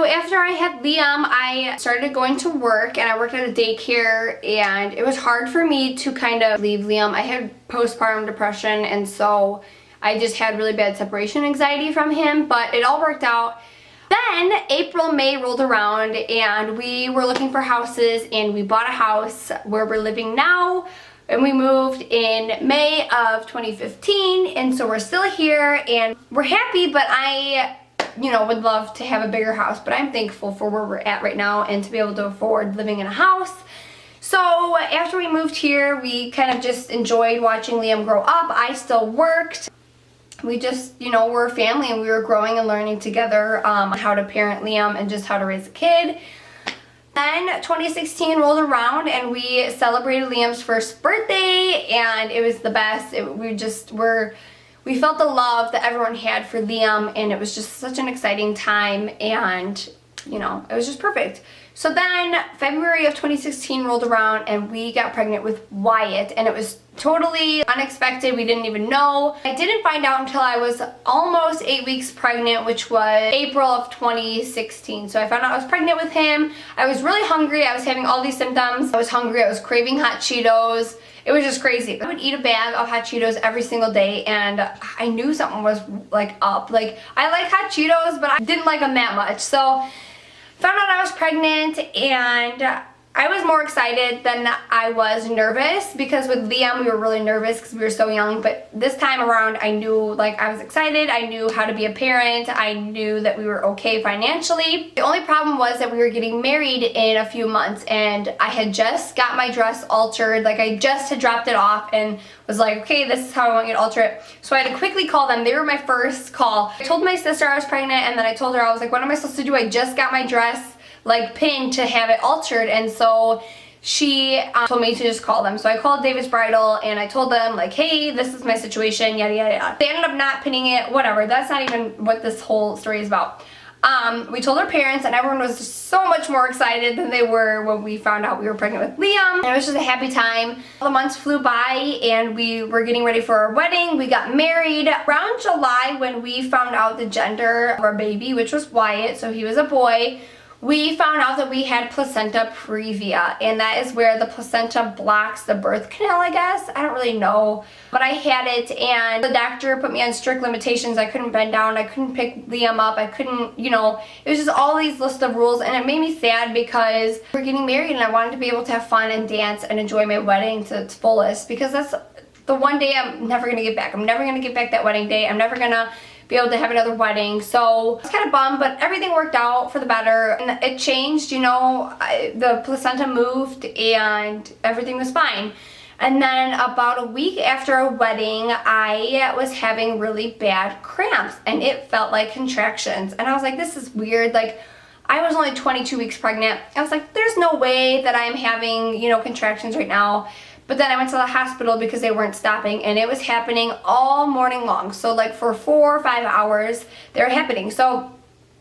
So after I had Liam, I started going to work, and I worked at a daycare, and it was hard for me to kind of leave Liam. I had postpartum depression, and so I just had really bad separation anxiety from him, but it all worked out. Then April, May rolled around, and we were looking for houses, and we bought a house where we're living now, and we moved in May of 2015, and so we're still here, and we're happy, but I would love to have a bigger house, but I'm thankful for where we're at right now and to be able to afford living in a house. So after we moved here, we kind of just enjoyed watching Liam grow up. I still worked. We just, we're a family, and we were growing and learning together how to parent Liam and just how to raise a kid. Then 2016 rolled around, and we celebrated Liam's first birthday, and it was the best. We felt the love that everyone had for Liam, and it was just such an exciting time, and it was just perfect. So then February of 2016 rolled around, and we got pregnant with Wyatt, and it was totally unexpected. We didn't even know. I didn't find out until I was almost 8 weeks pregnant, which was April of 2016. So I found out I was pregnant with him. I was really hungry. I was having all these symptoms. I was hungry. I was craving hot Cheetos. It was just crazy. I would eat a bag of hot Cheetos every single day, and I knew something was up. I like hot Cheetos, but I didn't like them that much. So found out I was pregnant, and I was more excited than I was nervous, because with Liam we were really nervous because we were so young, but this time around I knew I was excited. I knew how to be a parent. I knew that we were okay financially. The only problem was that we were getting married in a few months, and I had just got my dress altered. I just had dropped it off and was like, okay, this is how I want you to alter it. So I had to quickly call them. They were my first call. I told my sister I was pregnant, and then I told her, I was like, what am I supposed to do? I just got my dress pinned to have it altered, and so she told me to just call them. So I called David's Bridal, and I told them hey, this is my situation, yada yada yada. They ended up not pinning it, whatever. That's not even what this whole story is about. We told our parents, and everyone was just so much more excited than they were when we found out we were pregnant with Liam. And it was just a happy time. The months flew by, and we were getting ready for our wedding. We got married around July when we found out the gender of our baby, which was Wyatt, so he was a boy. We found out that we had placenta previa, and that is where the placenta blocks the birth canal, I guess. I don't really know, but I had it, and the doctor put me on strict limitations. I couldn't bend down, I couldn't pick Liam up, I couldn't, it was just all these lists of rules, and it made me sad because we're getting married, and I wanted to be able to have fun and dance and enjoy my wedding to its fullest, because that's the one day I'm never going to get back. I'm never going to get back that wedding day. I'm never going to be able to have another wedding. So I was kind of bummed, but everything worked out for the better, and it changed, the placenta moved and everything was fine. And then about a week after our wedding, I was having really bad cramps, and it felt like contractions, and I was like, this is weird. I was only 22 weeks pregnant. I was like, there's no way that I'm having, contractions right now. But then I went to the hospital because they weren't stopping, and it was happening all morning long. So for 4 or 5 hours, they were happening. So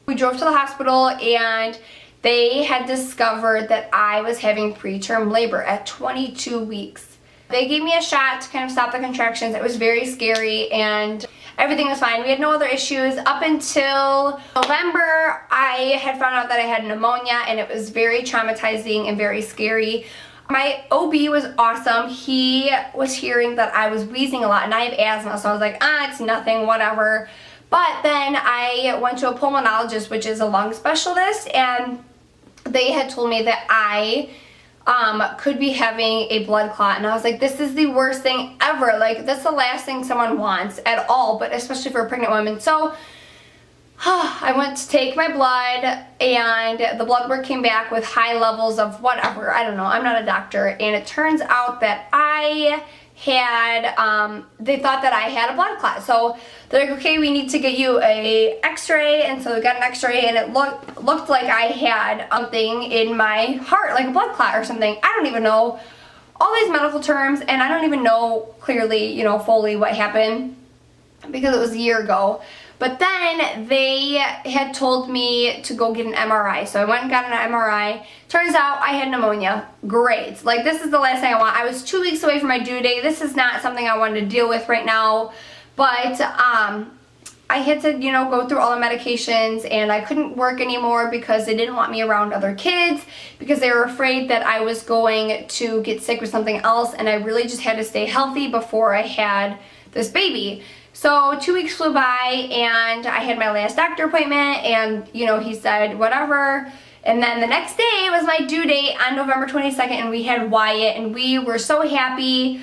we drove to the hospital, and they had discovered that I was having preterm labor at 22 weeks. They gave me a shot to kind of stop the contractions. It was very scary, and everything was fine. We had no other issues up until November. I had found out that I had pneumonia, and it was very traumatizing and very scary. My OB was awesome. He was hearing that I was wheezing a lot, and I have asthma, so I was like, it's nothing, whatever. But then I went to a pulmonologist, which is a lung specialist, and they had told me that I could be having a blood clot, and I was like, this is the worst thing ever. That's the last thing someone wants at all, but especially for a pregnant woman. So I went to take my blood, and the blood work came back with high levels of whatever. I don't know. I'm not a doctor. And it turns out that I had, they thought that I had a blood clot. So they're like, okay, we need to get you a x-ray. And so we got an x-ray, and it looked like I had something in my heart, like a blood clot or something. I don't even know all these medical terms, and I don't even know clearly, fully what happened, because it was a year ago. But then they had told me to go get an MRI. So I went and got an MRI. Turns out I had pneumonia. Great. This is the last thing I want. I was 2 weeks away from my due date. This is not something I wanted to deal with right now. But I had to, you know, go through all the medications, and I couldn't work anymore because they didn't want me around other kids because they were afraid that I was going to get sick with something else, and I really just had to stay healthy before I had this baby. So 2 weeks flew by, and I had my last doctor appointment, and, you know, he said, whatever. And then the next day was my due date on November 22nd, and we had Wyatt, and we were so happy.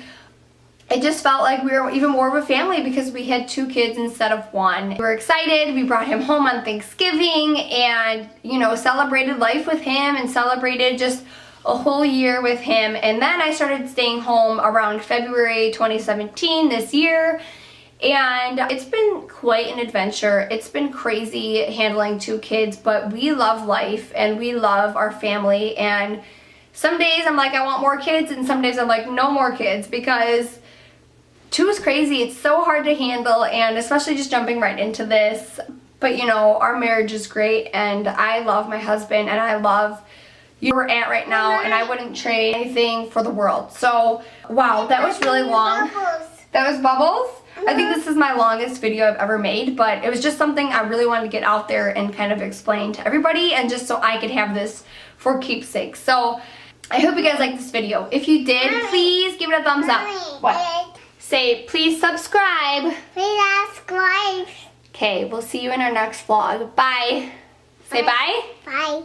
It just felt like we were even more of a family because we had 2 kids instead of 1. We were excited. We brought him home on Thanksgiving and, you know, celebrated life with him and celebrated just a whole year with him. And then I started staying home around February 2017 this year. And it's been quite an adventure. It's been crazy handling 2 kids, but we love life and we love our family. And some days I'm like, I want more kids, and some days I'm like, no more kids, because 2 is crazy. It's so hard to handle, and especially just jumping right into this. But you know, our marriage is great, and I love my husband, and I love where we're at right now, and I wouldn't trade anything for the world. So, wow, that was really long. That was Bubbles? I think this is my longest video I've ever made, but it was just something I really wanted to get out there and kind of explain to everybody, and just so I could have this for keepsakes. So, I hope you guys liked this video. If you did, please give it a thumbs up. What? Say, please subscribe. Please subscribe. Okay, we'll see you in our next vlog. Bye. Say bye. Bye.